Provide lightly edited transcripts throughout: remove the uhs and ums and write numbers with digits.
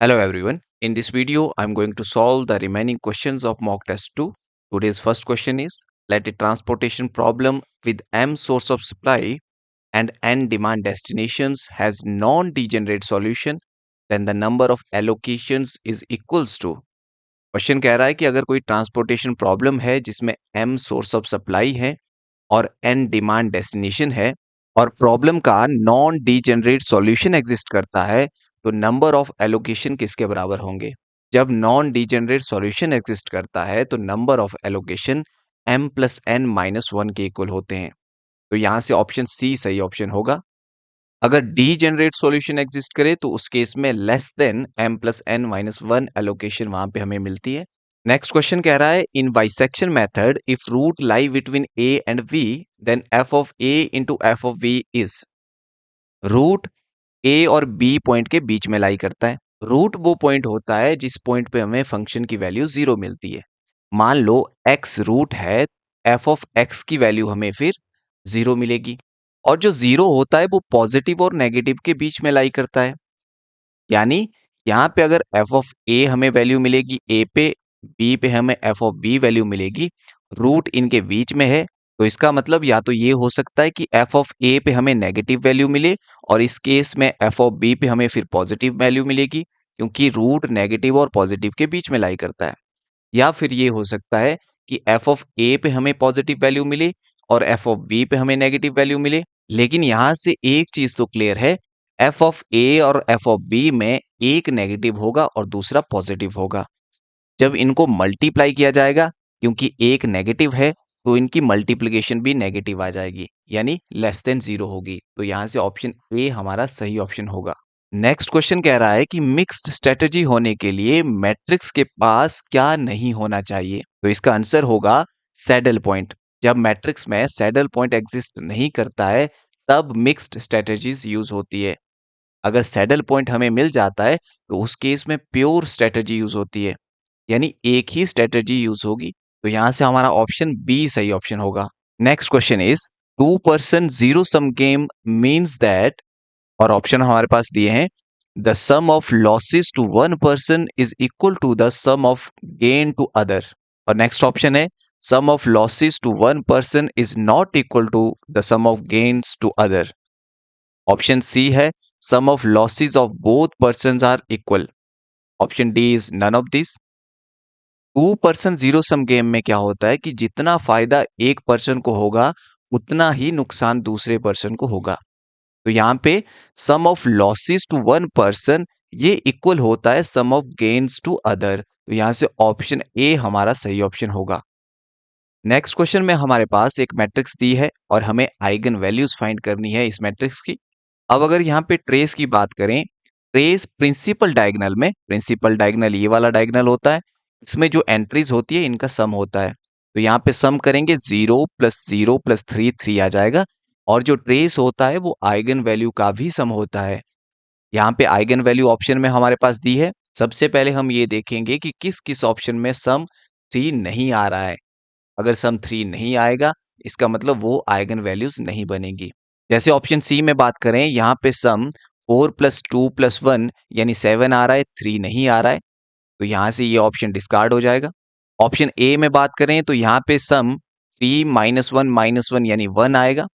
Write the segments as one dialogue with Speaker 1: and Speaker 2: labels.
Speaker 1: Hello everyone. In this video, I'm going to solve the remaining questions of mock test 2. Today's first question is, let a transportation problem with m source of supply and n demand destinations has non-degenerate solution, then the number of allocations is equals to. Question कह रहा है कि अगर कोई transportation problem है जिसमें m source of supply है और n डिमांड डेस्टिनेशन है और प्रॉब्लम का नॉन डीजेनरेट सॉल्यूशन एग्जिस्ट करता है तो नंबर ऑफ एलोकेशन किसके बराबर होंगे। जब नॉन डीजेनरेट सॉल्यूशन एग्जिस्ट करता है तो number of allocation m plus n minus one के इक्वल होते हैं। तो यहाँ से ऑप्शन सी सही ऑप्शन होगा। अगर डीजेनरेट सॉल्यूशन एग्जिस्ट करे तो उस केस में less than m plus n minus one allocation वहां पे हमें मिलती है। नेक्स्ट क्वेश्चन कह रहा है in bisection method if root lie between a and v then f of a into f of v is. Root a और b point के बीच में लाई करता है। रूट वो पॉइंट होता है जिस पॉइंट पे हमें फंक्शन की वैल्यू जीरो मिलती है। मान लो x रूट है, f ऑफ x की वैल्यू हमें फिर जीरो मिलेगी और जो जीरो होता है वो पॉजिटिव और नेगेटिव के बीच में लाई करता है। यानी यहाँ पे अगर f ऑफ a हमें वैल्यू मिलेगी a पे, b पे हमें f ऑफ b वैल्यू मिलेगी, रूट इनके बीच में है, तो इसका मतलब या तो ये हो सकता है कि f ऑफ a पे हमें नेगेटिव वैल्यू मिले और इस केस में f ऑफ b पे हमें फिर पॉजिटिव वैल्यू मिलेगी, क्योंकि रूट नेगेटिव और पॉजिटिव के बीच में लाई करता है। या फिर ये हो सकता है कि f ऑफ a पे हमें पॉजिटिव वैल्यू मिले और f ऑफ b पे हमें नेगेटिव वैल्यू मिले। लेकिन यहाँ से एक चीज तो क्लियर है, f ऑफ a और f ऑफ b में एक नेगेटिव होगा और दूसरा पॉजिटिव होगा। जब इनको मल्टीप्लाई किया जाएगा, क्योंकि एक नेगेटिव है तो इनकी मल्टीप्लिकेशन भी नेगेटिव आ जाएगी, यानी लेस देन जीरो होगी। तो यहाँ से ऑप्शन ए हमारा सही ऑप्शन होगा। नेक्स्ट क्वेश्चन कह रहा है कि मिक्स्ड स्ट्रेटजी होने के लिए मैट्रिक्स के पास क्या नहीं होना चाहिए। तो इसका आंसर होगा सैडल पॉइंट। जब मैट्रिक्स में सैडल पॉइंट एग्जिस्ट नहीं करता है तब मिक्स्ड स्ट्रेटजीज यूज होती है। अगर सैडल पॉइंट हमें मिल जाता है तो उस केस में प्योर स्ट्रेटजी यूज होती है, यानी एक ही स्ट्रेटजी यूज होगी। तो यहां से हमारा ऑप्शन बी सही ऑप्शन होगा। Next question is two person zero sum game means that, और ऑप्शन हमारे पास दिए हैं the sum of losses to one person is equal to the sum of gain to other, और नेक्स्ट ऑप्शन है sum of losses to one person is not equal to the sum of gains to other. Option C है sum of losses of both persons are equal. Option d is none of this. Two person zero sum game में क्या होता है कि जितना फायदा एक person को होगा उतना ही नुकसान दूसरे पर्सन को होगा। तो यहाँ पे sum of losses to one person ये इक्वल होता है sum of gains to other. तो यहाँ से ऑप्शन ए हमारा सही ऑप्शन होगा। नेक्स्ट क्वेश्चन में हमारे पास एक मैट्रिक्स दी है और हमें आइगन वैल्यूज फाइंड करनी है इस मैट्रिक्स की। अब अगर यहाँ पे ट्रेस की बात करें, ट्रेस प्रिंसिपल डायगोनल में, प्रिंसिपल डायगोनल ये वाला डायगोनल होता है, इसमें जो एंट्रीज होती है इनका सम होता है। तो यहाँ पे सम करेंगे 0 प्लस 3 3 आ जाएगा, और जो ट्रेस होता है वो आइगन वैल्यू का भी सम होता है। यहाँ पे आइगन वैल्यू ऑप्शन में हमारे पास दी है। सबसे पहले हम ये देखेंगे कि किस किस ऑप्शन में सम 3 नहीं आ रहा है। अगर सम 3 नहीं आएगा इसका मतलब वो आइगन वैल्यूज नहीं बनेगी। जैसे ऑप्शन सी में बात करें, यहाँ पे सम 4 प्लस 2 प्लस 1 यानी 7 आ रहा है, 3 नहीं आ रहा है, तो यहाँ से ये ऑप्शन डिस्कार्ड हो जाएगा। ऑप्शन ए में बात करें तो यहाँ पे सम 3 माइनस वन यानी 1 आएगा,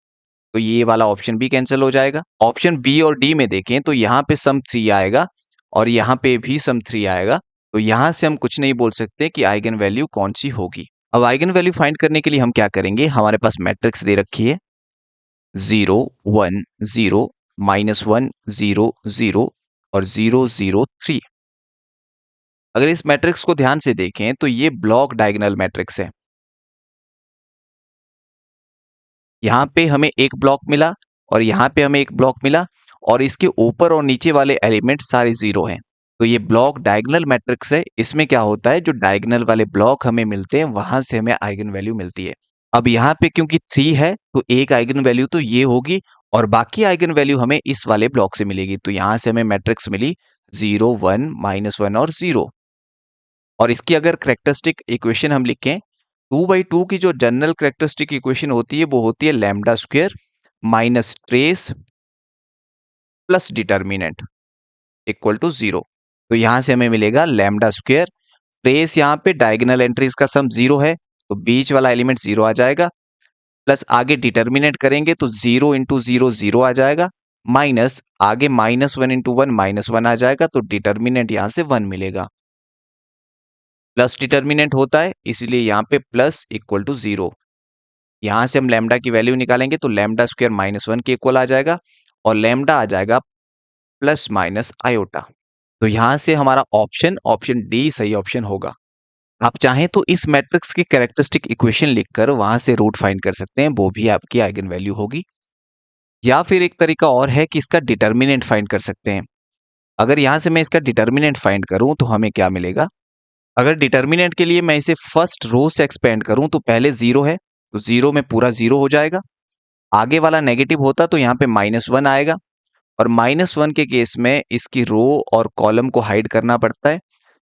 Speaker 1: तो ये वाला ऑप्शन भी कैंसिल हो जाएगा। ऑप्शन बी और डी में देखें तो यहाँ पे सम 3 आएगा और यहाँ पे भी सम 3 आएगा, तो यहाँ से हम कुछ नहीं बोल सकते कि आइगन वैल्यू कौन सी होगी। अब आइगन वैल्यू फाइंड करने के लिए हम क्या करेंगे, हमारे पास मैट्रिक्स दे रखी है 0 1 0 -1 0 0 और 0 0 3। अगर इस मैट्रिक्स को ध्यान से देखें तो ये ब्लॉक डायगोनल मैट्रिक्स है। यहाँ पे हमें एक ब्लॉक मिला और यहाँ पे हमें एक ब्लॉक मिला और इसके ऊपर और नीचे वाले एलिमेंट सारे जीरो हैं, तो ये ब्लॉक डायगोनल मैट्रिक्स है। इसमें क्या होता है, जो डायगोनल वाले ब्लॉक हमें मिलते हैं वहां से हमें आइगन वैल्यू मिलती है। अब यहाँ पे क्योंकि 3 है तो एक आइगन वैल्यू तो ये होगी और बाकी आइगन वैल्यू हमें इस वाले ब्लॉक से मिलेगी। तो यहाँ से हमें मैट्रिक्स मिली 0 1 -1 और 0। और इसकी अगर करेक्टरिस्टिक इक्वेशन हम लिखें, 2/2 की जो जनरल करेक्टरिस्टिक इक्वेशन होती है वो होती है lambda square minus trace plus determinant equal to 0। तो यहाँ से हमें मिलेगा लैम्डा स्क्वायर। ट्रेस यहाँ पे डायगोनल एंट्रीज का सम 0 है, तो बीच वाला एलिमेंट 0 आ जाएगा। प्लस आगे डिटर्मिनेंट करेंगे तो 0 इंटू 0 0 आ जाएगा, माइनस आगे -1 इंटू 1 -1 आ जाएगा, तो डिटर्मिनेंट यहाँ से 1 मिलेगा। प्लस डिटर्मिनेंट होता है इसलिए यहाँ पे प्लस इक्वल टू 0। यहाँ से हम लैम्डा की वैल्यू निकालेंगे तो लैम्डा स्क्वायर -1 के इक्वल आ जाएगा और लैम्डा आ जाएगा प्लस माइनस आयोटा। तो यहाँ से हमारा ऑप्शन डी सही ऑप्शन होगा। आप चाहें तो इस मैट्रिक्स की कैरेक्टरिस्टिक इक्वेशन लिखकर वहां से रूट फाइंड कर सकते हैं, वो भी आपकी आइगन वैल्यू होगी। या फिर एक तरीका और है कि इसका डिटर्मिनेंट फाइंड कर सकते हैं। अगर यहाँ से मैं इसका डिटर्मिनेंट फाइंड करूं तो हमें क्या मिलेगा? अगर डिटर्मिनेंट के लिए मैं इसे फर्स्ट रो से एक्सपेंड करूं तो पहले 0 है, तो 0 में पूरा 0 हो जाएगा। आगे वाला नेगेटिव होता तो यहाँ पे -1 आएगा, और -1 के केस में इसकी रो और कॉलम को हाइड करना पड़ता है।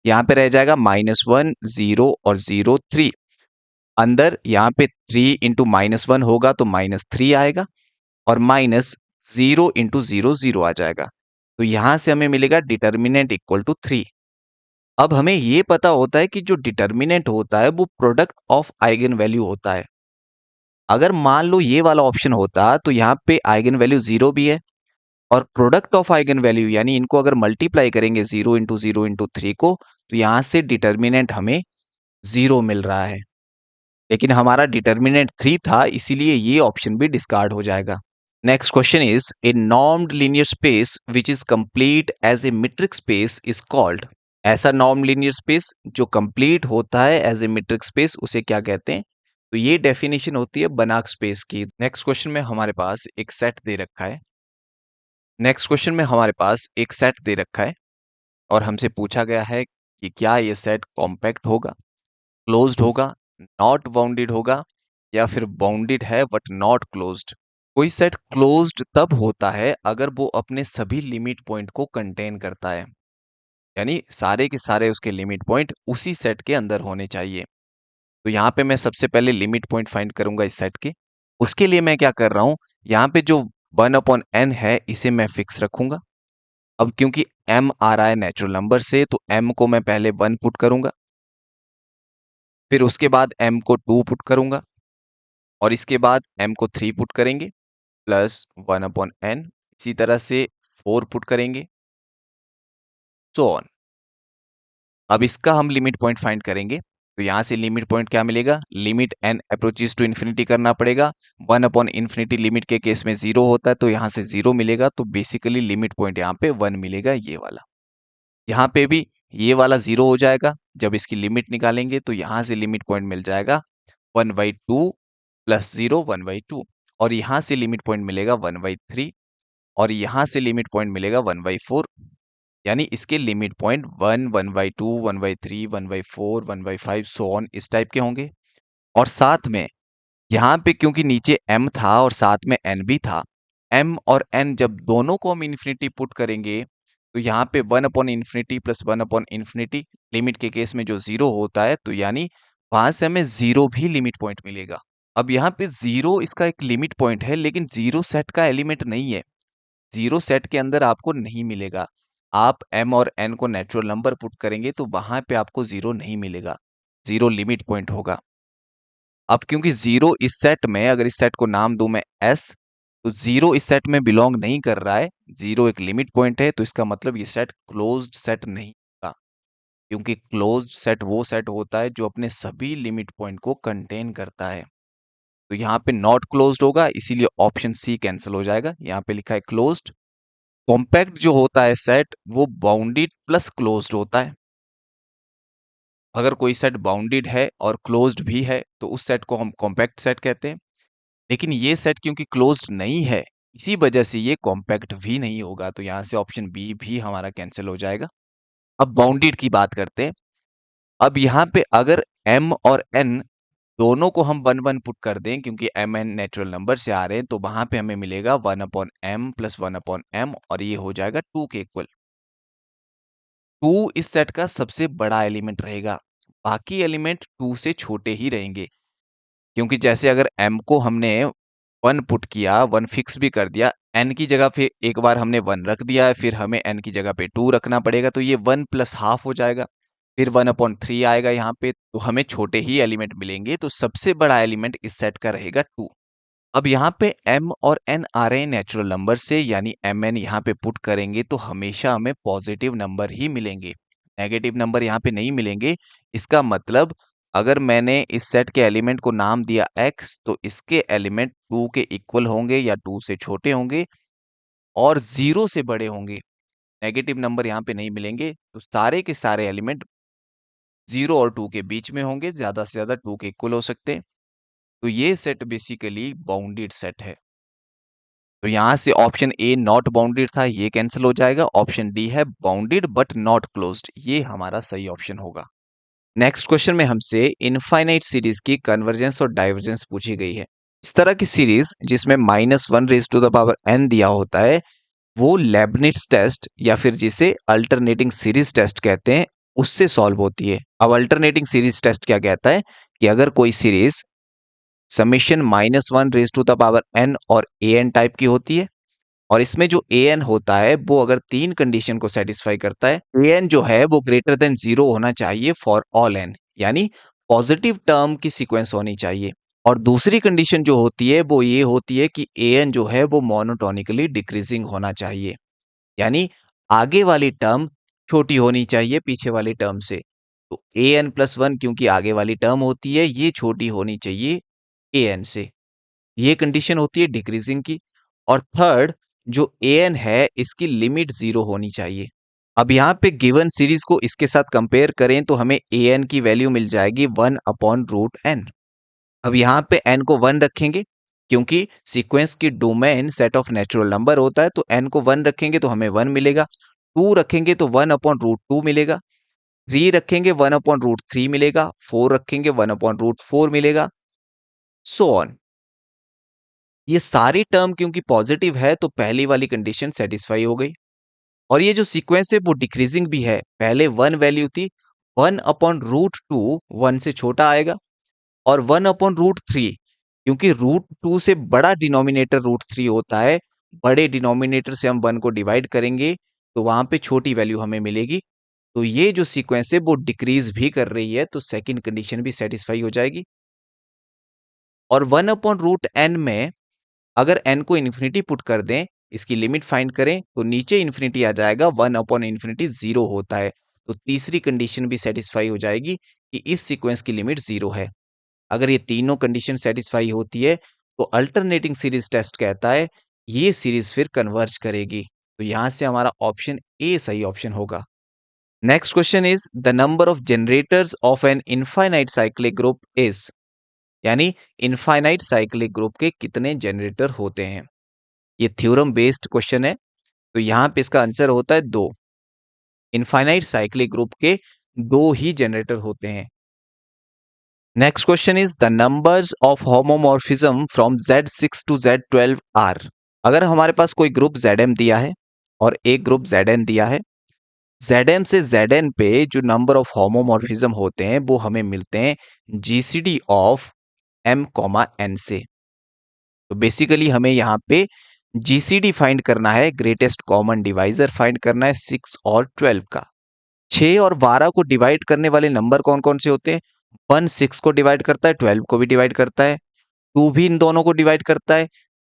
Speaker 1: यहाँ पे रह जाएगा -1 0 और 0 3। अंदर यहाँ पे 3 इंटू -1 होगा तो -3 आएगा, और -0 इंटू 0 0 आ जाएगा। तो यहाँ से हमें मिलेगा डिटर्मिनेंट इक्वल टू 3। अब हमें ये पता होता है कि जो डिटर्मिनेंट होता है वो प्रोडक्ट ऑफ आइगन वैल्यू होता है। अगर मान लो ये वाला ऑप्शन होता तो यहाँ पे आइगन वैल्यू 0 भी है, और प्रोडक्ट ऑफ आइगन वैल्यू यानी इनको अगर मल्टीप्लाई करेंगे 0 इंटू 0 इंटू 3 को, तो यहाँ से डिटर्मिनेंट हमें 0 मिल रहा है। लेकिन हमारा डिटर्मिनेंट 3 था, इसीलिए ये ऑप्शन भी डिस्कार्ड हो जाएगा। Next question is a normed linear space which is complete as a metric space is called. ऐसा नॉर्म लीनियर स्पेस जो कंप्लीट होता है एज ए मीट्रिक स्पेस उसे क्या कहते हैं? तो ये डेफिनेशन होती है बनाक स्पेस की। नेक्स्ट क्वेश्चन में हमारे पास एक सेट दे रखा है। और हमसे पूछा गया है कि क्या ये सेट कॉम्पैक्ट होगा, क्लोज्ड होगा, नॉट बाउंडेड होगा, या फिर बाउंडेड है बट नॉट क्लोज्ड। कोई सेट क्लोज्ड तब होता है अगर वो अपने सभी लिमिट पॉइंट को कंटेन करता है, यानी सारे के सारे उसके लिमिट पॉइंट उसी सेट के अंदर होने चाहिए। तो यहाँ पे मैं सबसे पहले लिमिट पॉइंट फाइंड करूंगा इस सेट के। उसके लिए मैं क्या कर रहा हूँ, यहाँ पे जो 1/n है इसे मैं फिक्स रखूंगा। अब क्योंकि m आ रहा है नेचुरल नंबर से, तो m को मैं पहले 1 पुट करूंगा, फिर उसके बाद m को 2 पुट करूंगा, और इसके बाद m को 3 पुट करेंगे, प्लस 1/n। इसी तरह से 4 पुट करेंगे, सो ऑन। अब इसका हम लिमिट पॉइंट फाइंड करेंगे, तो यहाँ से लिमिट पॉइंट क्या मिलेगा? Limit n approaches to infinity करना पड़ेगा। 1/∞ लिमिट के केस में 0 होता है, तो यहाँ से 0 मिलेगा, तो बेसिकली लिमिट पॉइंट यहाँ पे 1 मिलेगा, ये वाला। यहाँ पे भी ये वाला 0 हो जाएगा। जब इसकी लिमिट निकालेंगे तो यहाँ से लिमिट पॉइंट मिल जाएगा 1/2 प्लस 0 1/2, और यहाँ से लिमिट पॉइंट मिलेगा 1/3, और यहाँ से लिमिट पॉइंट मिलेगा 1/4। यानी इसके लिमिट पॉइंट 1 1/2 1/3 1/4 1/5 सो ऑन इस टाइप के होंगे। और साथ में यहाँ पे क्योंकि नीचे m था और साथ में n भी था, m और n जब दोनों को हम इन्फिनिटी पुट करेंगे तो यहाँ पे 1/∞ प्लस 1/∞ लिमिट के केस में जो 0 होता है, तो यानी वहां से हमें 0 भी लिमिट पॉइंट मिलेगा। अब यहाँ पे 0 इसका एक लिमिट पॉइंट है, लेकिन 0 सेट का एलिमेंट नहीं है। 0 सेट के अंदर आपको नहीं मिलेगा। आप m और n को नेचुरल नंबर पुट करेंगे तो वहां पे आपको 0 नहीं मिलेगा, 0 लिमिट पॉइंट होगा। अब क्योंकि 0 इस सेट में, अगर इस सेट को नाम दूं मैं s, तो 0 इस सेट में बिलोंग नहीं कर रहा है, 0 एक लिमिट पॉइंट है, तो इसका मतलब ये सेट क्लोज्ड सेट नहीं होगा। क्योंकि क्लोज्ड सेट वो सेट होता है जो अपने सभी लिमिट पॉइंट को कंटेन करता है। तो यहाँ पे नॉट क्लोज्ड होगा, इसीलिए ऑप्शन सी कैंसिल हो जाएगा। यहाँ पे लिखा है क्लोज्ड। कॉम्पैक्ट जो होता है सेट वो बाउंडेड प्लस क्लोज्ड होता है। अगर कोई सेट बाउंडेड है और क्लोज्ड भी है तो उस सेट को हम कॉम्पैक्ट सेट कहते हैं। लेकिन ये सेट क्योंकि क्लोज्ड नहीं है, इसी वजह से ये कॉम्पैक्ट भी नहीं होगा, तो यहाँ से ऑप्शन बी भी हमारा कैंसिल हो जाएगा। अब बाउंडेड की बात करते हैं। अब यहाँ पे अगर m और n दोनों को हम 1 1 पुट कर दें, क्योंकि m n नेचुरल नंबर से आ रहे हैं, तो वहां पे हमें मिलेगा 1/m प्लस 1/m, और ये हो जाएगा 2 के इक्वल। 2 इस सेट का सबसे बड़ा एलिमेंट रहेगा, बाकी एलिमेंट 2 से छोटे ही रहेंगे। क्योंकि जैसे अगर m को हमने 1 पुट किया, 1 फिक्स भी कर दिया, n की जगह पे एक बार हमने 1 रख दिया है, फिर हमें n की जगह पे 2 रखना पड़ेगा, तो ये 1 प्लस हाफ हो जाएगा, फिर 1/3 आएगा यहाँ पे, तो हमें छोटे ही एलिमेंट मिलेंगे, तो सबसे बड़ा एलिमेंट इस सेट का रहेगा 2। अब यहाँ पे m और n आ रहे हैं नेचुरल नंबर से, यानी mn यहाँ पे पुट करेंगे तो हमेशा हमें पॉजिटिव नंबर ही मिलेंगे, नेगेटिव नंबर यहाँ पे नहीं मिलेंगे। इसका मतलब अगर मैंने इस सेट के एलिमेंट को नाम दिया x, तो इसके एलिमेंट 2 के इक्वल होंगे या 2 से छोटे होंगे और 0 से बड़े होंगे, नेगेटिव नंबर यहाँ पे नहीं मिलेंगे। तो सारे के सारे एलिमेंट 0 और 2 के बीच में होंगे, ज्यादा से ज्यादा 2 के इक्वल हो सकते हैं। तो ये सेट बेसिकली बाउंडेड सेट है। तो यहाँ से ऑप्शन ए नॉट बाउंडेड था, ये कैंसिल हो जाएगा। ऑप्शन डी है बाउंडेड बट नॉट क्लोज्ड, ये हमारा सही ऑप्शन होगा। नेक्स्ट क्वेश्चन में हमसे इनफाइनाइट सीरीज की कन्वर्जेंस और डाइवर्जेंस पूछी गई है। इस तरह की सीरीज जिसमें -1⁻n दिया होता है, वो लेबनिट्ज टेस्ट या फिर जिसे अल्टरनेटिंग सीरीज टेस्ट कहते हैं, उससे सॉल्व होती है। अब अल्टरनेटिंग सीरीज टेस्ट क्या कहता है कि अगर कोई सीरीज समेशन -1⁻n और an टाइप की होती है, और इसमें जो an होता है वो अगर 3 कंडीशन को सेटिस्फाई करता है, an जो है वो ग्रेटर देन 0 होना चाहिए फॉर ऑल n, यानी पॉजिटिव टर्म की सीक्वेंस होनी चाहिए। और दूसरी कंडीशन जो होती है वो ये होती है कि an जो है वो मोनोटोनिकली डिक्रीजिंग होना चाहिए, यानी आगे वाली टर्म छोटी होनी चाहिए पीछे वाली टर्म से। तो an+1 क्योंकि आगे वाली टर्म होती है, ये छोटी होनी चाहिए an से, ये कंडीशन होती है डिक्रीजिंग की। और थर्ड, जो an है इसकी लिमिट 0 होनी चाहिए। अब यहाँ पे गिवन सीरीज को इसके साथ कंपेयर करें तो हमें an की वैल्यू मिल जाएगी 1/√n। अब यहाँ पे n को 1 रखेंगे, क्योंकि सीक्वेंस की domain set of natural number होता है, तो n को 1 रखेंगे तो हमें 1 मिलेगा। 2 रखेंगे तो 1/√2 मिलेगा। 3 रखेंगे 1/√3 मिलेगा। 4 रखेंगे 1/√4 मिलेगा, सो ऑन। ये सारी टर्म क्योंकि पॉजिटिव है तो पहली वाली कंडीशन सेटिस्फाई हो गई। और ये जो सीक्वेंस है वो डिक्रीजिंग भी है, पहले 1 वैल्यू थी, 1/√2 1 से छोटा आएगा, और 1/√3 क्योंकि √2 से बड़ा डिनोमिनेटर √3 होता है, बड़े डिनोमिनेटर से हम 1 को डिवाइड करेंगे तो वहां पे छोटी वैल्यू हमें मिलेगी। तो ये जो सीक्वेंस है वो डिक्रीज भी कर रही है, तो सेकंड कंडीशन भी सेटिस्फाई हो जाएगी। और 1/√n में अगर n को इन्फिनिटी पुट कर दें, इसकी लिमिट फाइंड करें तो नीचे इन्फिनिटी आ जाएगा, 1/∞ 0 होता है। तो तीसरी कंडीशन भी सेटिस्फाई हो जाएगी कि इस सीक्वेंस की लिमिट 0 है। अगर ये तीनों कंडीशन सेटिस्फाई होती है तो अल्टरनेटिंग सीरीज टेस्ट कहता है ये सीरीज फिर कन्वर्ज करेगी। तो यहां से हमारा ऑप्शन ए सही ऑप्शन होगा। Next question is the number of generators of an infinite cyclic group is, यानी इनफाइनाइट साइक्लिक ग्रुप के कितने जनरेटर होते हैं। ये थ्योरम बेस्ड क्वेश्चन है, तो यहाँ पे इसका आंसर होता है 2। इनफाइनाइट साइक्लिक ग्रुप के 2 ही जनरेटर होते हैं। Next question is the numbers of homomorphism from Z6 to Z12 are. अगर हमारे पास कोई ग्रुप Zm दिया है और एक ग्रुप Zn दिया है, Zm से Zn पे जो नंबर ऑफ होमोमॉर्फिज्म होते हैं वो हमें मिलते हैं GCD ऑफ m, n से। तो बेसिकली हमें यहाँ पे GCD फाइंड करना है, ग्रेटेस्ट कॉमन डिवाइजर फाइंड करना है 6 और 12 का। 6 और 12 को डिवाइड करने वाले नंबर कौन कौन से होते हैं? 1 6 को डिवाइड करता है, 12 को भी डिवाइड करता है, 2 भी इन दोनों को डिवाइड करता है,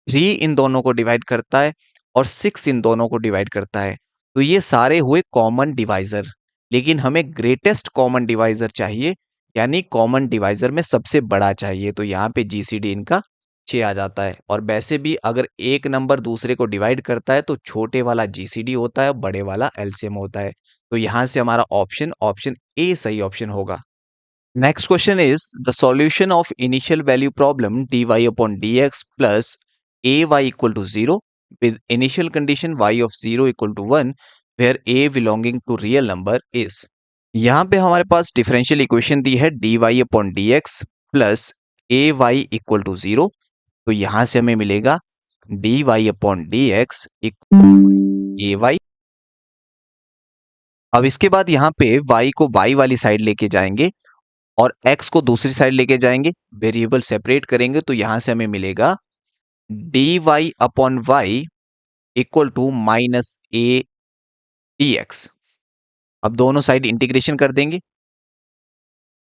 Speaker 1: 3 इन दोनों को डिवाइड करता है, और 6 इन दोनों को डिवाइड करता है। तो ये सारे हुए कॉमन डिवाइजर, लेकिन हमें ग्रेटेस्ट कॉमन डिवाइजर चाहिए, यानी कॉमन डिवाइजर में सबसे बड़ा चाहिए। तो यहाँ पे GCD इनका 6 आ जाता है। और वैसे भी अगर एक नंबर दूसरे को डिवाइड करता है तो छोटे वाला GCD होता है, बड़े वाला LCM होता है। तो यहाँ से हमारा ऑप्शन ए सही ऑप्शन होगा। Next question is the solution of initial value problem dy/dx plus ay equal to 0 with initial condition y of 0 equal to 1 where a belonging to real number is। यहाँ पे हमारे पास differential equation दी है dy/dx plus ay equal to 0। तो यहाँ से हमें मिलेगा dy/dx equal ay। अब इसके बाद यहाँ पे y को y वाली साइड लेके जाएंगे और x को दूसरी साइड लेके जाएंगे, वेरिएबल सेपरेट करेंगे, तो यहां से हमें मिलेगा d y upon y equal to minus a d x. अब दोनों साइड इंटीग्रेशन कर देंगे।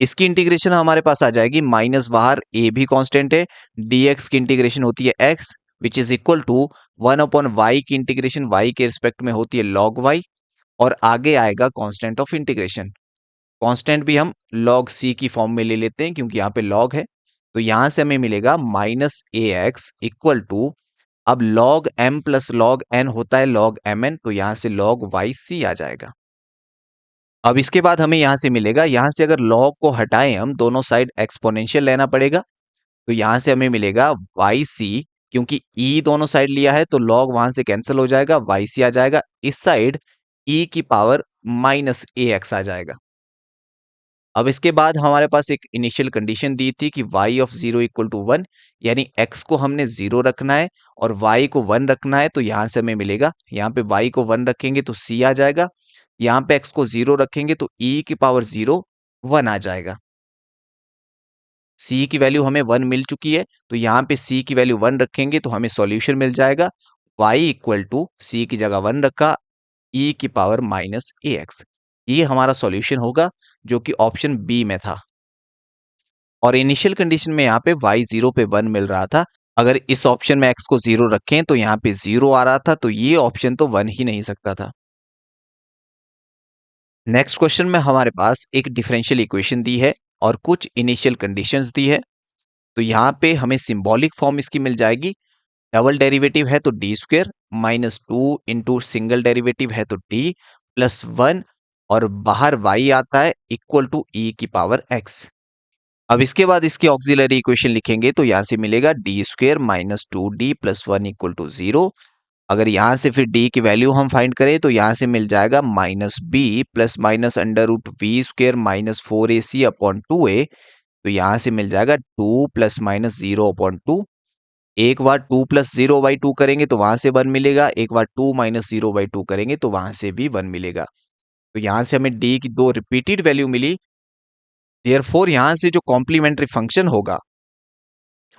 Speaker 1: इसकी इंटीग्रेशन हमारे पास आ जाएगी, माइनस बाहर ए भी कांस्टेंट है, dx की इंटीग्रेशन होती है x which is equal to 1/y की इंटीग्रेशन y के रिस्पेक्ट में होती है log y, और आगे आएगा कांस्टेंट ऑफ इंटीग्रेशन। कांस्टेंट भी हम log c की फॉर्म में ले लेते हैं क्योंकि यहाँ पे log है, तो यहां से हमें मिलेगा minus a x equal to, अब log m plus log n होता है log mn, तो यहां से log yc आ जाएगा। अब इसके बाद हमें यहां से मिलेगा, यहां से अगर log को हटाएं हम, दोनों साइड एक्सपोनेंशियल लेना पड़ेगा, तो यहां से हमें मिलेगा yc, क्योंकि e दोनों साइड लिया है तो log वहां से कैंसिल हो जाएगा, yc आ जाएगा, इस साइड e की पावर माइनस ए एक्स आ जाएगा। अब इसके बाद हमारे पास एक इनिशियल कंडीशन दी थी कि y ऑफ 0 इक्वल टू 1, यानी x को हमने 0 रखना है और y को 1 रखना है, तो यहां से हमें मिलेगा, यहाँ पे y को 1 रखेंगे तो c आ जाएगा, यहाँ पे x को 0 रखेंगे तो e की पावर 0 1 आ जाएगा। c की वैल्यू हमें 1 मिल चुकी है, तो यहाँ पे c की वैल्यू 1 रखेंगे तो हमें सॉल्यूशन मिल जाएगा, y इक्वल टू c की जगह 1 रखा, e की पावर माइनस ए एक्स। ये हमारा सॉल्यूशन होगा जो कि ऑप्शन बी में था। और इनिशियल कंडीशन में यहाँ पे y 0 पे 1 मिल रहा था, अगर इस ऑप्शन में x को 0 रखें तो यहाँ पे 0 आ रहा था, तो ये ऑप्शन तो 1 ही नहीं सकता था। नेक्स्ट क्वेश्चन में हमारे पास एक डिफरेंशियल इक्वेशन दी है और कुछ इनिशियल कंडीशंस दी है, तो यहाँ पे हमें सिंबॉलिक फॉर्म इसकी मिल जाएगी। डबल डेरिवेटिव है तो D square minus two into single derivative है तो डी प्लस 1, और बाहर y आता है इक्वल टू e की पावर x। अब इसके बाद इसकी ऑक्सिलरी इक्वेशन लिखेंगे तो यहां से मिलेगा d square minus two D plus 1 equal to 0। अगर यहां से फिर d की वैल्यू हम फाइंड करें तो यहां से मिल जाएगा minus b plus minus under root v square minus 4ac upon 2a, तो यहां से मिल जाएगा 2 प्लस माइनस 0 अपॉन 2। एक बार 2 प्लस 0 बाई 2 करेंगे तो वहां से 1 मिलेगा, एक बार 2 माइनस 0 बाई 2 करेंगे तो वहां से भी 1 मिलेगा। तो यहां से हमें d की दो रिपीटेड वैल्यू मिली, देयरफॉर यहां से जो कॉम्प्लीमेंट्री फंक्शन होगा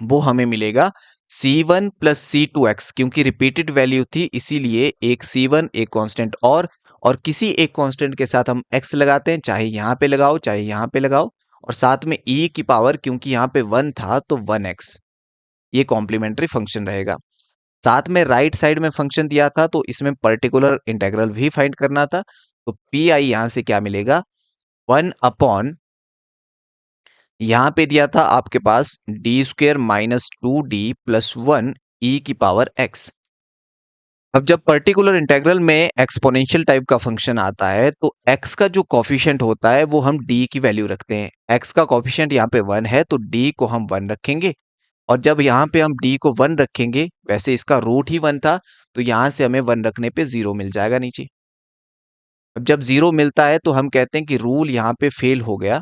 Speaker 1: वो हमें मिलेगा c1 प्लस c2x, क्योंकि रिपीटेड वैल्यू थी इसीलिए एक c1 एक कांस्टेंट और किसी एक कांस्टेंट के साथ हम x लगाते हैं, चाहे यहाँ पे लगाओ चाहे यहाँ पे लगाओ, और साथ में e की पावर, क्योंकि यहाँ पे 1 था तो 1x, ये कॉम्प्लीमेंट्री फंक्शन रहेगा। साथ में राइट साइड में फंक्शन दिया था तो इसमें पर्टिकुलर इंटेग्रल भी फाइंड करना था, तो पी आई यहां से क्या मिलेगा, 1 अपॉन, यहां पे दिया था आपके पास D square minus two D plus 1 e की पावर एक्स। अब जब पर्टिकुलर इंटेग्रल में एक्सपोनेंशियल टाइप का फंक्शन आता है तो x का जो कॉफिशिएंट होता है वो हम d की वैल्यू रखते हैं। x का कॉफिशिएंट यहाँ पे 1 है तो d को हम 1 रखेंगे, और जब यहाँ पे हम d को 1 रखेंगे, वैसे इसका रूट ही 1 था तो यहाँ से हमें 1 रखने पे 0 मिल जाएगा नीचे। अब जब 0 मिलता है तो हम कहते हैं कि रूल यहाँ पे फेल हो गया।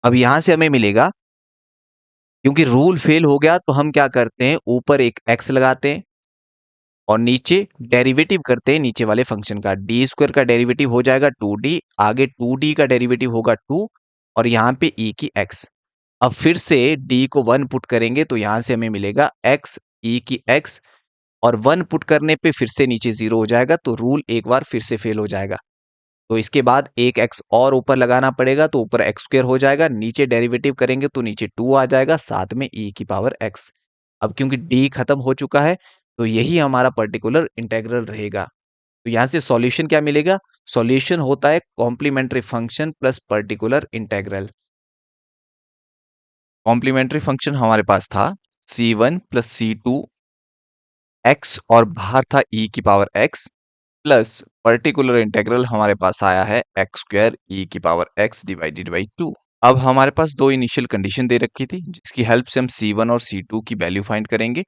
Speaker 1: अब यहाँ से हमें मिलेगा, क्योंकि रूल फेल हो गया तो हम क्या करते हैं, ऊपर एक x लगाते हैं और नीचे डेरिवेटिव करते हैं नीचे वाले फंक्शन का। डी स्क्वायर का डेरिवेटिव हो जाएगा 2d, आगे 2d का डेरिवेटिव होगा 2, और यहाँ पे e की x। अब फिर से d को 1 पुट करेंगे तो यहाँ से हमें मिलेगा x e की x, और 1 पुट करने पे फिर से नीचे 0 हो जाएगा, तो रूल एक बार फिर से फेल हो जाएगा। तो इसके बाद एक x और ऊपर लगाना पड़ेगा, तो ऊपर एक्स स्क्वायर हो जाएगा, नीचे डेरिवेटिव करेंगे तो नीचे 2 आ जाएगा, साथ में e की पावर x। अब क्योंकि d खत्म हो चुका है तो यही हमारा पर्टिकुलर इंटेग्रल रहेगा। तो यहां से सॉल्यूशन क्या मिलेगा, सॉल्यूशन होता है complementary function plus particular integral. Complementary function हमारे पास था c1 plus C to x, और बाहर था e की power x, plus particular integral हमारे पास आया है एक्स स्क्वायर e की पावर x डिवाइडेड बाई 2। अब हमारे पास दो इनिशियल कंडीशन दे रखी थी जिसकी हेल्प से हम c1 और c2 की वैल्यू फाइंड करेंगे।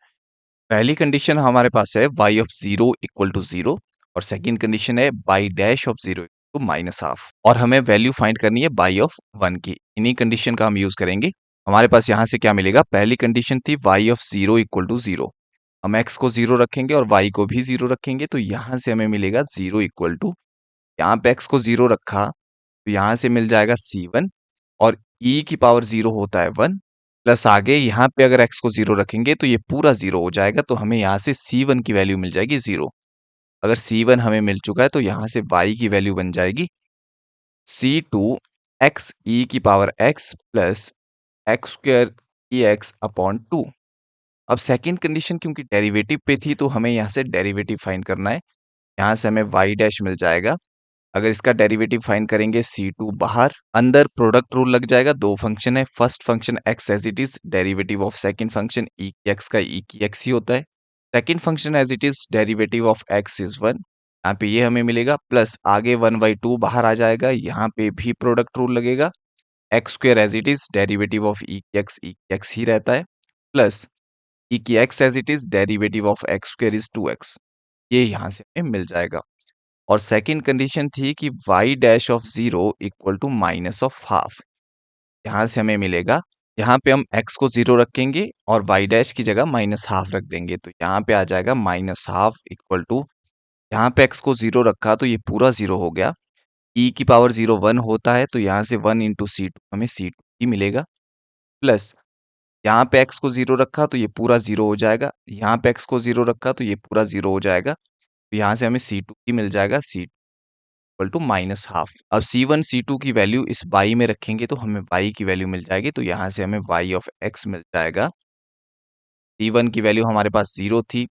Speaker 1: पहली कंडीशन हमारे पास है y ऑफ 0 इक्वल टू 0, और सेकंड कंडीशन है y dash of 0 to minus half, और हमें वैल्यू फाइंड करनी है y ऑफ 1 की। इन्हीं कंडीशन का हम यूज करेंगे। हमारे पास यहाँ से क्या मिलेगा, पहली कंडीशन थी y ऑफ 0 इक्वल टू 0, हम x को 0 रखेंगे और y को भी 0 रखेंगे, तो यहाँ से हमें मिलेगा 0 इक्वल टू, यहाँ पे x को 0 रखा तो यहाँ से मिल जाएगा c1, और e की पावर 0 होता है 1, प्लस आगे यहाँ पे अगर x को 0 रखेंगे तो ये पूरा 0 हो जाएगा, तो हमें यहाँ से C1 की वैल्यू मिल जाएगी 0। अगर C1 हमें मिल चुका है तो यहाँ से y की वैल्यू बन जाएगी C2 x e की power x plus x square e x upon 2। अब सेकंड कंडीशन क्योंकि डेरिवेटिव पे थी तो हमें यहाँ से डेरिवेटिव फाइंड करना है। यहाँ से हमें y डैश मिल जाएगा। अगर इसका डेरिवेटिव फाइंड करेंगे C2 बाहर, अंदर प्रोडक्ट रूल लग जाएगा। दो फंक्शन है, first function x as it is, derivative of second function e की x का e की x ही होता है। Second function as it is, derivative of x is 1। यहाँ पे ये हमें मिलेगा, प्लस आगे 1/2 बाहर आ जाएगा, यहाँ पे भी प्रोडक्ट रूल लगेगा। X square as it is, derivative of e की एक्स ही रहता है, प्लस ई की x as it is, derivative of x square is 2x। ये यहाँ से हमें मिल जाएगा। और सेकंड कंडीशन थी कि y dash of 0 equal to minus of half. यहाँ से हमें मिलेगा, यहाँ पे हम x को 0 रखेंगे और y डैश की जगह माइनस हाफ रख देंगे, तो यहाँ पे आ जाएगा माइनस हाफ इक्वल टू, यहाँ पे x को 0 रखा तो ये पूरा 0 हो गया। e की पावर 0 1 होता है, तो यहाँ से 1 इंटू C2 हमें C2 ही मिलेगा, प्लस यहाँ पे x को 0 रखा तो ये पूरा 0 हो जाएगा, यहाँ पे x को 0 रखा तो ये पूरा 0 हो जाएगा, तो यहाँ से हमें C2 ही मिल जाएगा, C2 equal to minus half. अब C1 C2 की वैल्यू इस y में रखेंगे तो हमें y की वैल्यू मिल जाएगी, तो यहाँ से हमें y ऑफ x मिल जाएगा। C1 की वैल्यू हमारे पास 0 थी,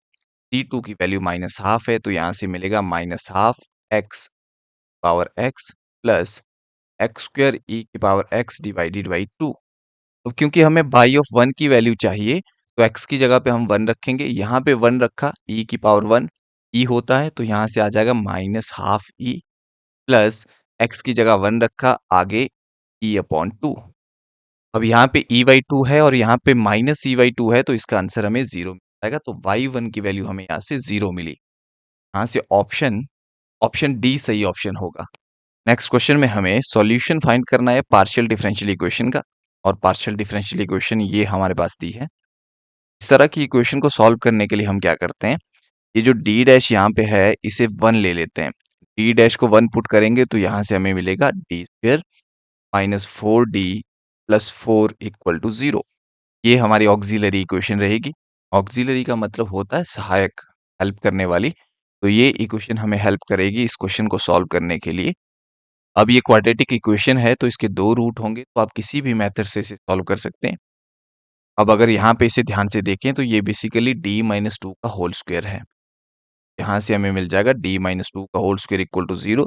Speaker 1: C2 की वैल्यू माइनस हाफ है, तो यहाँ से मिलेगा minus half x power x plus x square e की पावर x डिवाइडेड बाई 2। तो क्योंकि हमें y ऑफ 1 की वैल्यू चाहिए तो x की जगह पे हम 1 रखेंगे, यहाँ पे 1 रखा, e की पावर 1 e होता है, तो यहाँ से आ जाएगा minus half e, plus x की जगह 1 रखा, आगे e अपॉन 2। अब यहाँ पे e बाई 2 है और यहाँ पे माइनस e बाई 2 है, तो इसका आंसर हमें 0 मिल जाएगा। तो y1 की वैल्यू हमें यहाँ से 0 मिली। यहाँ से ऑप्शन ऑप्शन डी सही ऑप्शन होगा। नेक्स्ट क्वेश्चन में हमें सॉल्यूशन फाइंड करना है पार्शियल डिफरेंशियल इक्वेशन का, और पार्शियल डिफरेंशियल इक्वेशन ये हमारे पास दी है। इस तरह की इक्वेशन को सॉल्व करने के लिए हम क्या करते हैं, ये जो डी डैश यहाँ पे है इसे 1 ले लेते हैं। डी डैश को 1 पुट करेंगे तो यहाँ से हमें मिलेगा d square minus 4d plus 4 equal to 0। ये हमारी ऑक्सिलरी इक्वेशन रहेगी। ऑक्सिलरी का मतलब होता है सहायक, हेल्प करने वाली। तो ये इक्वेशन हमें हेल्प करेगी इस क्वेश्चन को सॉल्व करने के लिए। अब ये क्वाड्रेटिक इक्वेशन है तो इसके दो रूट होंगे, तो आप किसी भी मेथड से इसे सॉल्व कर सकते हैं। अब अगर यहाँ पे इसे ध्यान से देखें तो ये बेसिकली d-2 का होल स्क्वायर है। यहाँ से हमें मिल जाएगा d-2 का whole square equal to 0।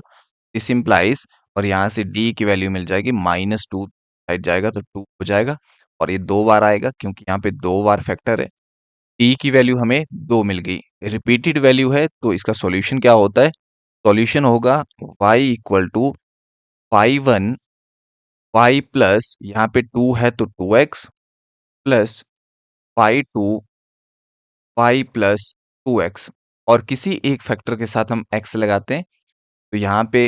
Speaker 1: This implies, और यहाँ से d की वैल्यू मिल जाएगी -2 साइड जाएगा तो 2 हो जाएगा, और ये 2 बार आएगा क्योंकि यहाँ पे 2 बार फैक्टर है। t की वैल्यू हमें 2 मिल गई, रिपीटेड वैल्यू है तो इसका सॉल्यूशन क्या होता है, सॉल्यूशन होगा y equal to 5 y plus यहाँ पे 2 है तो 2x plus 2 y plus 2x, और किसी एक फैक्टर के साथ हम x लगाते हैं, तो यहाँ पे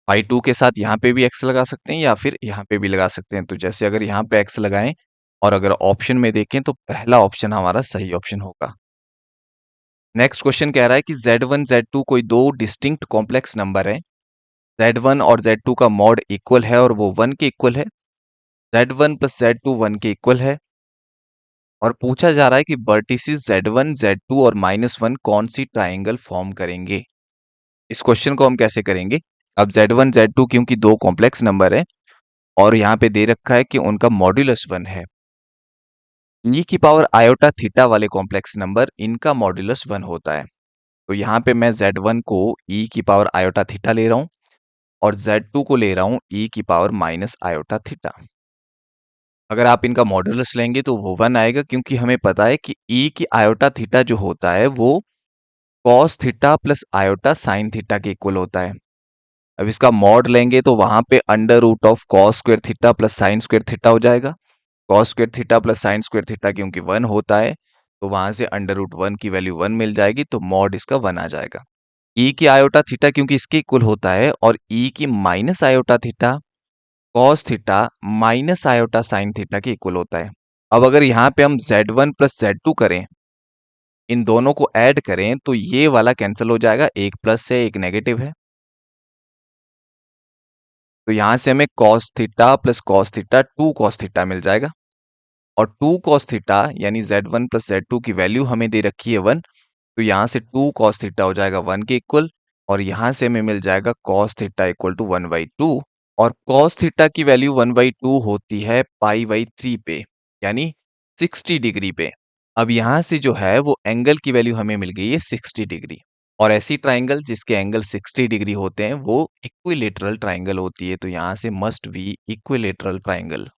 Speaker 1: y2 के साथ यहाँ पे भी x लगा सकते हैं या फिर यहाँ पे भी लगा सकते हैं। तो जैसे अगर यहाँ पे x लगाएं और अगर ऑप्शन में देखें तो पहला ऑप्शन हमारा सही ऑप्शन होगा। नेक्स्ट क्वेश्चन कह रहा है कि z1 z2 कोई दो डिस्टिंक्ट कॉम्प्लेक्स नंबर है, z1 और z2 का मॉड इक्वल है और वो 1 के इक्वल है, z1 प्लस z2 1 के इक्वल है, और पूछा जा रहा है कि वर्टिसेस z1 z2 और -1 कौन सी ट्राइंगल फॉर्म करेंगे। इस क्वेश्चन को हम कैसे करेंगे, अब z1 z2 क्योंकि दो कॉम्प्लेक्स नंबर है और यहाँ पे दे रखा है कि उनका मॉड्यूलस 1 है, e की पावर आयोटा थीटा वाले कॉम्प्लेक्स नंबर इनका मॉड्यूलस 1 होता है। तो यहाँ पे मैं z1 को e की पावर आयोटा थीटा ले रहा हूँ और z2 को ले रहा हूँ e की पावर माइनस आयोटा थीटा। अगर आप इनका मॉड्यूलस लेंगे तो वो 1 आएगा, क्योंकि हमें पता है कि e की आयोटा थीटा जो होता है वो cos theta plus iota sine theta के इक्वल होता है। अब इसका मॉड लेंगे तो वहां पे under root of cos square theta plus sine square theta हो जाएगा। Cos square theta plus sine square theta क्योंकि 1 होता है तो वहां से अंडर रूट 1 की वैल्यू 1 मिल जाएगी, तो मॉड इसका 1 आ जाएगा। ई की आयोटा थीटा क्योंकि इसके इक्वल होता है, और ई की minus iota theta cos theta minus iota sine theta के इक्वल होता है। अब अगर यहाँ पे हम z1 प्लस z2 करें, इन दोनों को ऐड करें तो ये वाला कैंसिल हो जाएगा, एक प्लस है एक नेगेटिव है, तो यहां से हमें cos theta plus cos theta 2 cos theta मिल जाएगा। और 2 cos थीटा यानी Z1 प्लस Z2 की वैल्यू हमें दे रखी है 1, तो यहाँ से 2 cos थीटा हो जाएगा 1 के इक्वल, और यहाँ से हमें मिल जाएगा cos थीटा इक्वल टू 1/2, और cos थीटा की वैल्यू 1/2 होती है पाई/3 पे, यानी 60 डिग्री पे। अब यहाँ से जो है वो एंगल की वैल्यू हमें मिल गई है 60 डिग्री, और ऐसी ट्राइंगल जिसके एंगल 60 डिग्री होते हैं वो इक्विलेटरल ट्राइंगल होती है, तो यहाँ से must be equilateral triangle.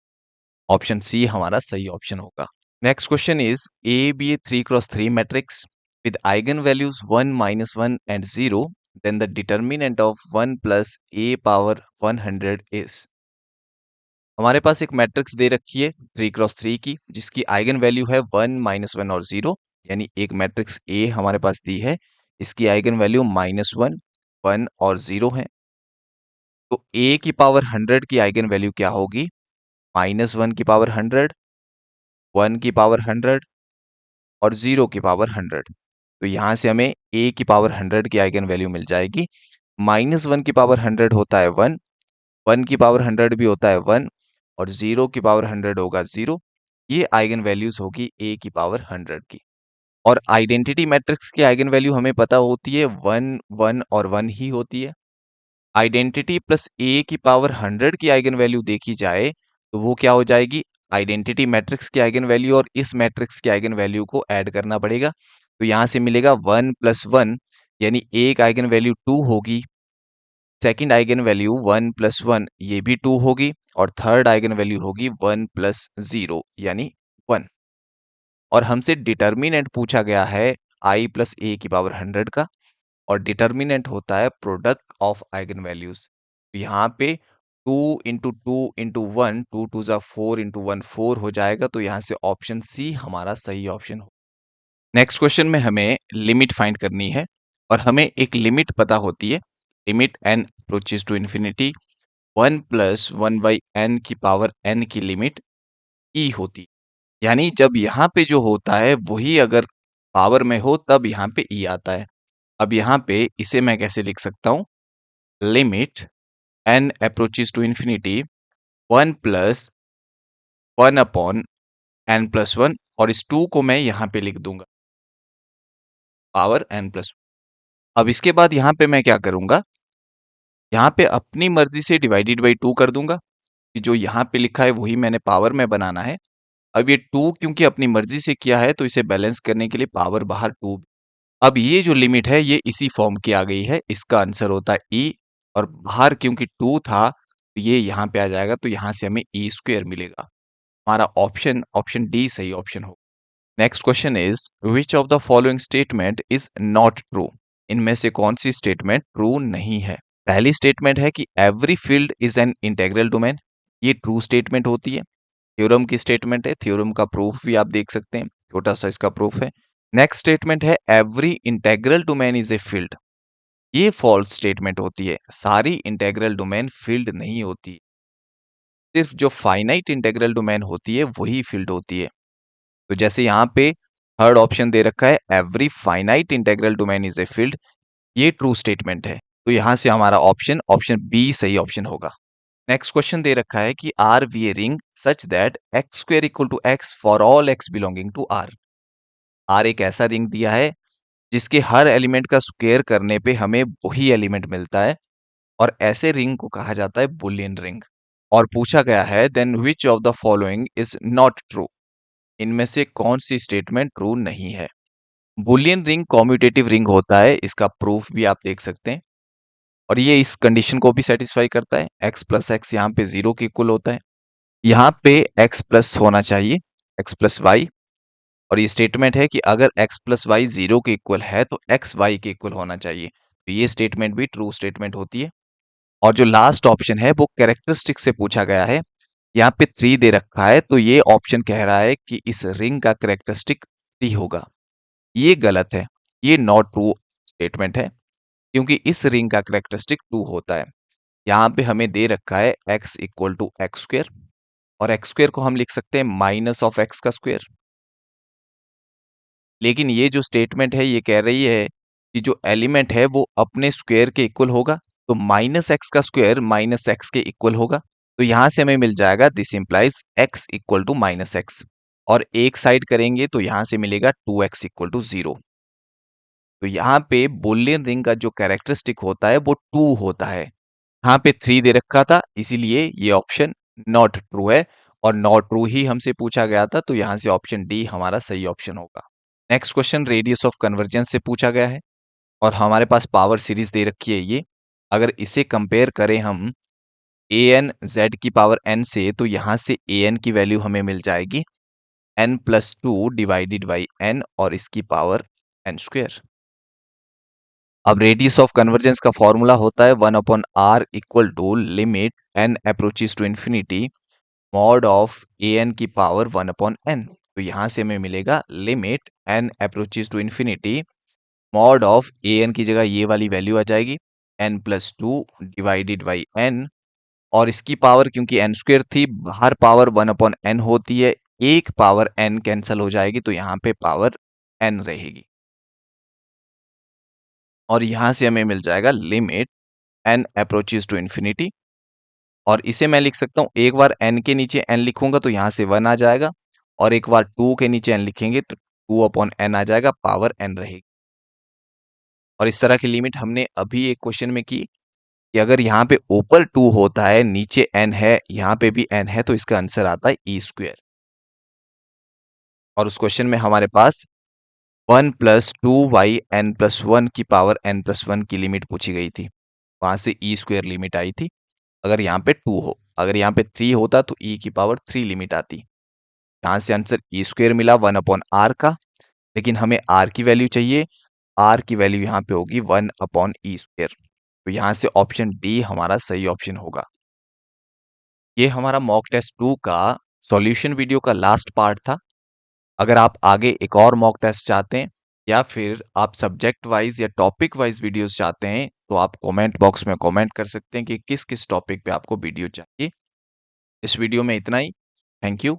Speaker 1: Option c हमारा सही ऑप्शन होगा। Next question is a b a 3x3 matrix with eigenvalues 1, -1 and 0, then the determinant of 1 plus a power 100 is। हमारे पास एक मैट्रिक्स दे रखी है 3x3 की, जिसकी आइगन वैल्यू है 1, -1 और 0, यानी एक मैट्रिक्स ए हमारे पास दी है, इसकी आइगन वैल्यू -1, 1 और 0 है। तो ए की पावर 100 की आइगन वैल्यू क्या होगी? -1 की पावर 100, 1 की पावर 100 और 0 की पावर 100। तो यहाँ से हमें a की पावर 100 की आइगन वैल्यू मिल जाएगी। -1 की पावर 100 होता है 1, 1 की पावर 100 भी होता है 1, और 0 की पावर 100 होगा 0। ये आइगन वैल्यूज होगी a की पावर 100 की। और आइडेंटिटी मैट्रिक्स की आइगन वैल्यू हमें पता होती है 1, 1 और 1 ही होती है। आइडेंटिटी प्लस a की पावर 100 की आइगन वैल्यू देखी जाए तो वो क्या हो जाएगी? आइडेंटिटी मैट्रिक्स की आइगन वैल्यू और इस मैट्रिक्स की आइगन वैल्यू को ऐड करना पड़ेगा। तो यहाँ से मिलेगा 1 + 1, यानी एक आइगन वैल्यू 2 होगी, सेकंड आइगन वैल्यू 1 + 1 ये भी 2 होगी, और थर्ड आइगन वैल्यू होगी 1 + 0 यानी 1। और हमसे डिटर्मिनेंट पूछा गया है i + a की पावर 100 का, और डिटर्मिनेंट होता है प्रोडक्ट ऑफ आइगन वैल्यूज। तो यहाँ पे 2 × 2 × 1, 2 2 ज़ा 4 × 1 4 हो जाएगा, तो यहाँ से ऑप्शन सी हमारा सही ऑप्शन हो। नेक्स्ट क्वेश्चन में हमें लिमिट फाइंड करनी है, और हमें एक लिमिट पता होती है, limit n approaches to infinity 1 + 1/n की पावर n की लिमिट e होती है। यानी जब यहाँ पे जो होता है वही अगर पावर में हो तब यहाँ पे e आता है। अब यहाँ पे इसे मैं कैसे लिख सकता हूँ? Limit n approaches to infinity 1 + 1/n+1, और इस 2 को मैं यहाँ पे लिख दूंगा पावर n+1। अब इसके बाद यहाँ पे मैं क्या करूंगा? यहाँ पे अपनी मर्जी से डिवाइडेड बाई 2 कर दूंगा, कि जो यहाँ पे लिखा है वही मैंने पावर में बनाना है। अब ये 2 क्योंकि अपनी मर्जी से किया है तो इसे बैलेंस करने के लिए पावर बाहर 2। अब ये जो लिमिट है ये इसी फॉर्म की आ गई है, इसका आंसर होता है e, और बाहर क्योंकि 2 था तो ये यहाँ पे आ जाएगा, तो यहाँ से हमें e² मिलेगा। हमारा ऑप्शन डी सही ऑप्शन हो। Next question is which of the following statement is not true? इनमें से कौन सी स्टेटमेंट ट्रू नहीं है? पहली स्टेटमेंट है कि every field is an integral domain, ये ट्रू स्टेटमेंट होती है। थ्योरम की स्टेटमेंट है, थ्योरम का प्रूफ भी आप देख सकते हैं, छोटा सा इसका प्रूफ है। नेक्स्ट स्टेटमेंट है every integral domain is a field, ये फॉल्स स्टेटमेंट होती है, सारी इंटेग्रल डोमेन फील्ड नहीं होती, सिर्फ जो फाइनाइट इंटेग्रल डोमेन होती है वही फील्ड होती है। तो जैसे यहाँ पे थर्ड ऑप्शन दे रखा है every finite integral domain is a field, ये ट्रू स्टेटमेंट है, तो यहाँ से हमारा ऑप्शन बी सही ऑप्शन होगा। नेक्स्ट क्वेश्चन दे रखा है कि R be a ring such that x² = x for all x belonging to R. R एक ऐसा रिंग दिया है जिसके हर एलिमेंट का स्क्वायर करने पे हमें वही एलिमेंट मिलता है, और ऐसे रिंग को कहा जाता है बुलियन रिंग। और पूछा गया है then which of the following is not true, इनमें से कौन सी स्टेटमेंट ट्रू नहीं है? बुलियन रिंग कॉम्यूटेटिव रिंग होता है, इसका प्रूफ भी आप देख सकते हैं, और ये इस कंडीशन को भी सेटिस्फाई करता है, x + x यहाँ पे 0 के इक्वल होता है, यहाँ पे x+ होना चाहिए, x + y, और ये स्टेटमेंट है कि अगर x + y 0 के इक्वल है तो x y के इक्वल होना चाहिए, तो ये स्टेटमेंट भी ट्रू स्टेटमेंट होती है। और जो लास्ट ऑप्शन है वो कैरेक्टरिस्टिक से पूछा गया है, यहाँ पे 3 दे रखा है, तो ये ऑप्शन कह रहा है कि इस रिंग का कैरेक्टरिस्टिक 3 होगा। ये गलत है, ये नॉट ट्रू स्टेटमेंट है, क्योंकि इस रिंग का कैरेक्टरिस्टिक 2 होता है। यहाँ पे हमें दे रखा है x = x², और x² को हम लिख सकते हैं -(x²). लेकिन ये जो स्टेटमेंट है ये कह रही है कि जो एलिमेंट है वो अपने स्क्वायर के इक्वल होगा, तो -(x²) -x के इक्वल होगा, तो यहाँ से हमें मिल जाएगा दिस इंप्लाइज x = -x। और एक साइड करेंगे तो यहाँ से मिलेगा 2x इक्वल टू 0। तो यहाँ पे बुलियन रिंग का जो कैरेक्टरिस्टिक होता है वो 2 होता है। यहाँ पे 3 दे रखा था, इसीलिए ये ऑप्शन नॉट ट्रू है और नॉट ट्रू ही हमसे पूछा गया था, तो यहाँ से ऑप्शन डी हमारा सही ऑप्शन होगा। Next question radius of convergence से पूछा गया है और हमारे पास पावर सीरीज दे रखी है ये। अगर इसे कंपेयर करें हम ए एन जेड की पावर एन से, तो यहाँ से ए एन की वैल्यू हमें मिल जाएगी n+2 डिवाइडेड बाई एन और इसकी पावर एन स्क्वेयर। अब रेडियस ऑफ कन्वर्जेंस का फॉर्मूला होता है 1/r equal to limit n approaches to infinity mod of a n की पावर 1/n। तो यहाँ से हमें मिलेगा limit n approaches to infinity mod of a n की जगह ये वाली वैल्यू आ जाएगी n+2 डिवाइडेड बाई n और इसकी पावर क्योंकि एन स्क्वेयर थी, बाहर पावर 1/n होती है, एक पावर n कैंसिल हो जाएगी तो यहाँ पे पावर n रहेगी और यहाँ से हमें मिल जाएगा limit n approaches to infinity और इसे मैं लिख सकता हूँ, एक बार n के नीचे n लिखूंगा तो यहाँ से 1 आ जाएगा और एक बार 2 के नीचे n लिखेंगे तो 2/n आ जाएगा, पावर n रहेगी। और इस तरह की लिमिट हमने अभी एक क्वेश्चन में की कि अगर यहाँ पे ऊपर 2 होता है, नीचे n है, यहाँ पे भी n है, तो इसका आंसर आता है ई स्क्वेयर। और उस क्वेश्चन में हमारे पास 1+2y n+1 की पावर n+1 की लिमिट पूछी गई थी, वहां से ई स्क्वेयर लिमिट आई थी। अगर यहाँ पे 2 हो, अगर यहाँ पे 3 होता तो ई की पावर 3 लिमिट आती। यहाँ से आंसर ई स्क्वेयर मिला 1/r का, लेकिन हमें r की वैल्यू चाहिए, r की वैल्यू यहाँ पे होगी 1/e स्क्वेयर। तो यहाँ से ऑप्शन डी हमारा सही ऑप्शन होगा। ये हमारा मॉक टेस्ट 2 का सॉल्यूशन वीडियो का लास्ट पार्ट था। अगर आप आगे एक और मॉक टेस्ट चाहते हैं या फिर आप सब्जेक्ट वाइज या टॉपिक वाइज वीडियोस चाहते हैं, तो आप कमेंट बॉक्स में कमेंट कर सकते हैं कि किस किस टॉपिक पे आपको वीडियो चाहिए। इस वीडियो में इतना ही। Thank you.